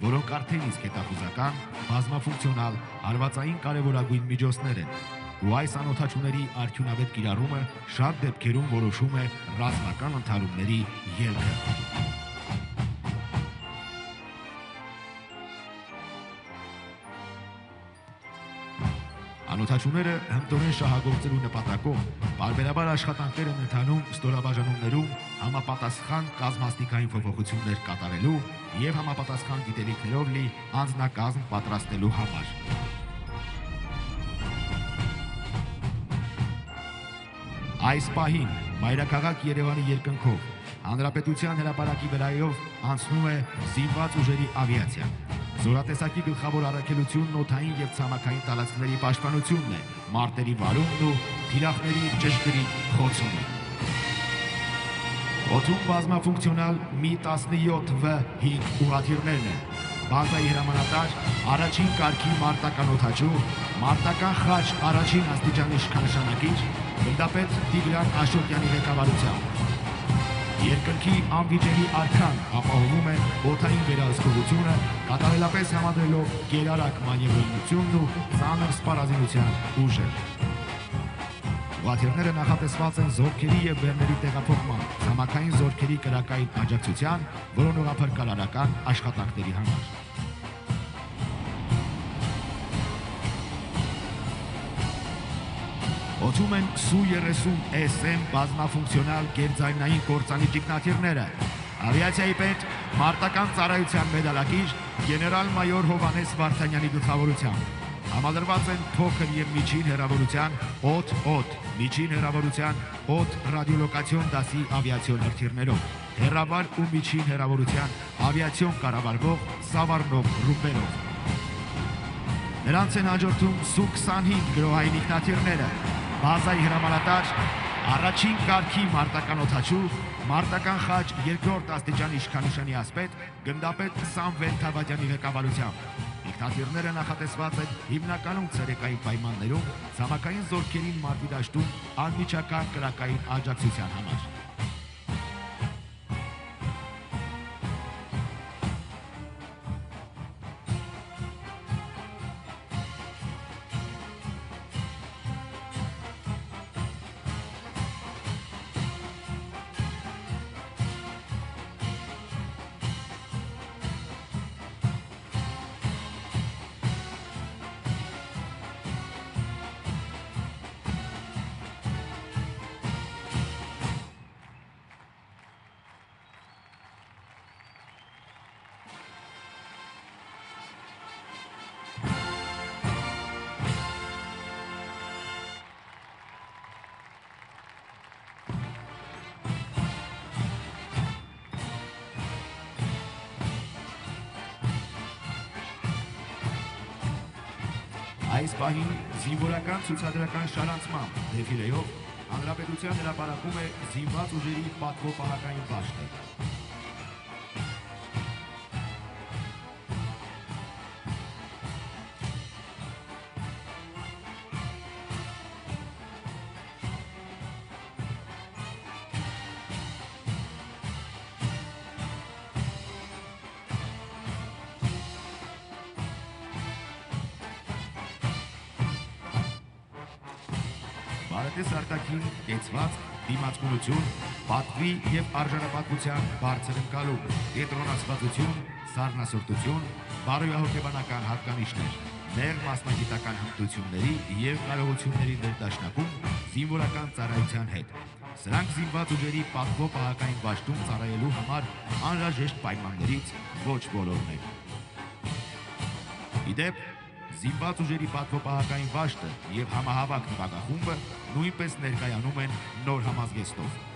որոնք արդեն իսկ հետախուզական, բազմաֆունկցիոնալ, հարվածային կարևորագույն միջոցներ են, ու այս անօթաչուների արդյունավետ կիրառումը շատ դեպքերում որոշում է ռազմական ընդհարումների ելքը։ Անօթաչուները հմտորեն շահագործելու նպատակով բարբերաբար աշխատանքներ են ընթանում ստորաբաժանումներում համապատասխան կազմաստիկային փոփոխություններ կատարելու և համապատասխան գիտելիքներով լի անձնակազմ պատրաստելու համար։ Այս պահին մայրաքաղաք Երևանի երկնքով Հանրապետության հրապարակի վրայով անցնում է զինված ուժերի ավիացիան։ Զորատեսակի գլխավոր առաքելությունն օդային և ցամաքային տարածքների պաշտպանությունն է, մարտերի վարումն ու թիրախների ճշգրիտ խոցումը։ Օդում բազմաֆունկցիոնալ Mi-17V5 ուղղաթիռներն են, բազայի հրամանատար առաջին կարգի մարտական օդաչու, մարտական խաչ առաջին աստիճանի իշխանանշանակիչ, գնդապետ Տիգրան Աշոտյանի ղեկավարությամբ։ Երկնքի անվիճելի արքան ապահովում է օդային վերահսկողությունը, կատարելապես համադրելով գերարագ մանևրությունն ու ծանր սպառազինության ուժը։ Ուղղաթիռները նախատեսված են զորքերի և բեռների տեղափոխման, ցամաքային զորքերի կրակային աջակցության, որոնողափրկարարական աշխատանքների համար։ Օդում են Su-30SM բազմաֆունկցիոնալ գերձայնային կործանի ճիկնաթիռները, ավիացիայի պետ մարտական ծառայության մեդալակիր գեներալ-մայոր Հովհաննես Վարդանյանի գլխավորությամբ։ Համալրված են փոքր և միջին հեռավորության օդ-օդ, միջին հեռավորության օդ ռադիոլոկացիոն դասի ավիացիոն հրթիռներով, հեռավար ու միջին հեռավորության ավիացիոն կառավարվող սավառնող ռումբերով։ Նրանց են հաջորդում Su-25 գրոհային ինքնաթիռները, բազայի հրամանատար, առաջին կարգի մարտական օդաչու, մարտական խաչ երկրորդ աստիճանի իշխանանշանի ասպետ, գնդապետ Սամվել Թավադյանի ղեկավարությամբ։ Ինքնաթիռները նախատեսված են հիմնականում ցերեկային պայմաններում ցամաքային զորքերին մարտի դաշտում անմիջական կրակային աջակցության համար։ Այս պահին զինվորական ցուցադրական շարանցմամբ դեֆիլեով Հանրապետության հրապարակում է զինված ուժերի պատվո-պահակային դաշտը։ Բարետես արտաքին, կեցված, դիմացկունություն, պատվի և արժանապատվության բարձր ընկալում, կենտրոնացվածություն, սառնասրտություն, բարոյահոգեբանական հատկանիշներ, նեղ մասնագիտական հմտությունների և կարողությունների ներդաշնակում զինվորական ծառայության հետ։ Սրանք զինված ուժերի պատվո-պահակային դաշտում ծառայելու համար անհրաժեշտ պայմաններից ոչ բոլորն են։ Ի դեպ, զինված ուժերի պատվո-պահակային դաշտը և համահավաք նվագախումբը նույնպես ներկայանում են նոր համազգեստով։